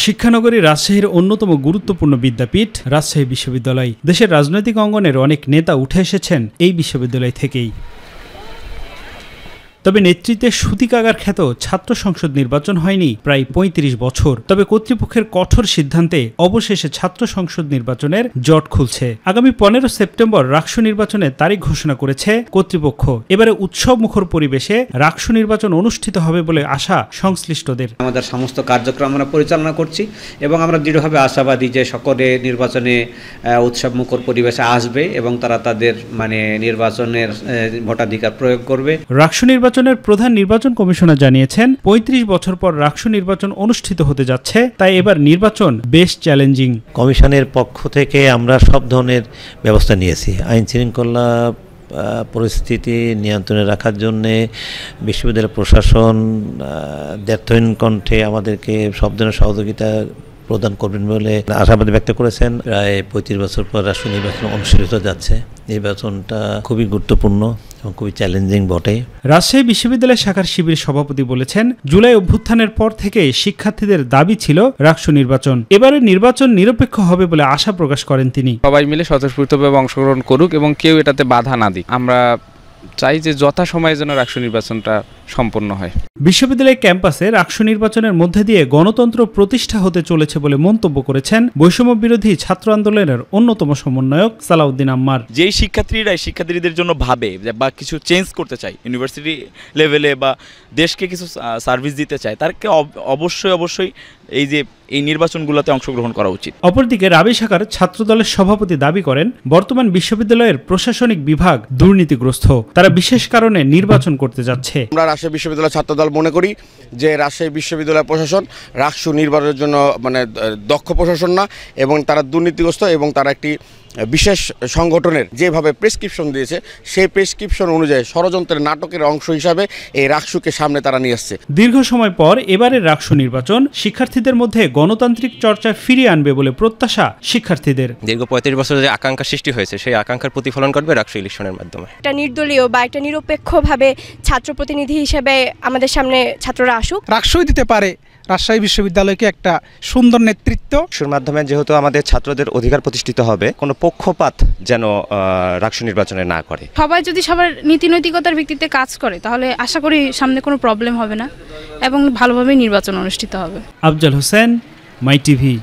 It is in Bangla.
শিক্ষানগরী রাজশাহীর অন্যতম গুরুত্বপূর্ণ বিদ্যাপীঠ রাজশাহী বিশ্ববিদ্যালয়। দেশের রাজনৈতিক অঙ্গনের অনেক নেতা উঠে এসেছেন এই বিশ্ববিদ্যালয় থেকেই। তবে নেতৃত্বে সুতিকাগার খ্যাত ছাত্র সংসদ নির্বাচন হয়নি প্রায় ৩৫ বছর। তবে কর্তৃপক্ষের কঠোর সিদ্ধান্তে অবশেষে ছাত্র সংসদ নির্বাচনের জট খুলছে। আগামী ১৫ সেপ্টেম্বর রাকসু নির্বাচনের তারিখ ঘোষণা করেছে কর্তৃপক্ষ। এবারে উৎসব মুখর পরিবেশে রাকসু নির্বাচন অনুষ্ঠিত হবে বলে আশা সংশ্লিষ্টদের। আমাদের সমস্ত কার্যক্রম আমরা পরিচালনা করছি এবং আমরা দৃঢ়ভাবে আশাবাদী যে সকলে নির্বাচনে উৎসব মুখর পরিবেশে আসবে এবং তারা তাদের নির্বাচনের ভোটাধিকার প্রয়োগ করবে। রাকসু নির্বাচনের প্রধান নির্বাচন কমিশনার জানিয়েছেন ৩৫ বছর পর রাকসু নির্বাচন অনুষ্ঠিত হতে যাচ্ছে, তাই এবার নির্বাচন বেশ চ্যালেঞ্জিং। কমিশনের পক্ষ থেকে আমরা সব ধরনের ব্যবস্থা নিয়েছি। আইন শৃঙ্খলা পরিস্থিতি নিয়ন্ত্রণে রাখার জন্যে বিশ্ববিদ্যালয় প্রশাসন দ্ব্যর্থহীন কণ্ঠে আমাদেরকে সব ধরনের সহযোগিতা প্রদান করবেন বলে আশাবাদ ব্যক্ত করেছেন। প্রায় ৩৫ বছর পর রাষ্ট্র নির্বাচন অনুষ্ঠিত যাচ্ছে। নির্বাচনটা খুবই গুরুত্বপূর্ণ এবং খুবই চ্যালেঞ্জিং বটে। রাজশাহী বিশ্ববিদ্যালয় শাখার শিবির সভাপতি বলেছেন, জুলাই অভ্যুত্থানের পর থেকে শিক্ষার্থীদের দাবি ছিল রাকসু নির্বাচন। এবারে নির্বাচন নিরপেক্ষ হবে বলে আশা প্রকাশ করেন তিনি। সবাই মিলে স্বতঃস্ফূর্তভাবে অংশগ্রহণ করুক এবং কেউ এটাতে বাধা না দিক। আমরা চাই যে যথাসময়ে যেন রাকসু নির্বাচনটা সম্পন্ন হয়। বিশ্ববিদ্যালয় ক্যাম্পাসে রাকসু নির্বাচনের মধ্যে দিয়ে গণতন্ত্র প্রতিষ্ঠা হতে চলেছে বলে মন্তব্য করেছেন বৈষম্য বিরোধী ছাত্র আন্দোলনের অন্যতম সমন্বয়ক সালাউদ্দিন আম্মার। যেই শিক্ষার্থীদের জন্য ভাবে বা কিছু চেঞ্জ করতে চায় ইউনিভার্সিটি লেভেলে বা দেশকে কিছু সার্ভিস দিতে চায়, তারকে অবশ্যই এই নির্বাচনগুলোতে অংশগ্রহণ করা উচিত। অপরদিকে রাবি শাখার ছাত্রদলের সভাপতি দাবি করেন, বর্তমান বিশ্ববিদ্যালয়ের প্রশাসনিক বিভাগ দুর্নীতিগ্রস্ত, তারা বিশেষ কারণে নির্বাচন করতে যাচ্ছে। আমরা রাজশাহী বিশ্ববিদ্যালয় ছাত্রদল মনে করি যে রাজশাহী বিশ্ববিদ্যালয় প্রশাসন রাকসু নির্বাচনের জন্য দক্ষ প্রশাসন না এবং তারা দুর্নীতিগ্রস্ত এবং তারা একটি বিশেষ সংগঠনের যেভাবে প্রেসক্রিপশন দিয়েছে সেই প্রেসক্রিপশন অনুযায়ী ষড়যন্ত্রের নাটকের অংশ হিসাবে এই রাকসুকে সামনে তারা নিয়ে আসছে। দীর্ঘ সময় পর এবারের রাকসু নির্বাচন শিক্ষার্থীদের মধ্যে গণতান্ত্রিক চর্চা ফিরিয়ে আনবে বলে প্রত্যাশা শিক্ষার্থীদের। দীর্ঘ ৩৫ বছর যে আকাঙ্ক্ষা সৃষ্টি হয়েছে সেই আকাঙ্ক্ষার প্রতিফলন করবে রাকসু ইলেকশনের মাধ্যমে। একটা নির্দলীয় বা একটা নিরপেক্ষভাবে ছাত্র প্রতিনিধি হিসেবে আমাদের সামনে ছাত্ররা আসুক। রাকসুই দিতে পারে রাজশাহী বিশ্ববিদ্যালয়কে একটা সুন্দর নেতৃত্ব। রাকসুর মাধ্যমে যেহেতু আমাদের ছাত্রদের অধিকার প্রতিষ্ঠিত হবে, কোনো পক্ষপাত যেন রাকসু নির্বাচনে না করে। সবাই যদি সবার নীতি নৈতিকতার ভিত্তিতে কাজ করে তাহলে আশা করি সামনে কোনো প্রবলেম হবে না এবং ভালোভাবে নির্বাচন অনুষ্ঠিত হবে। আফজাল হোসেন, মাই টিভি।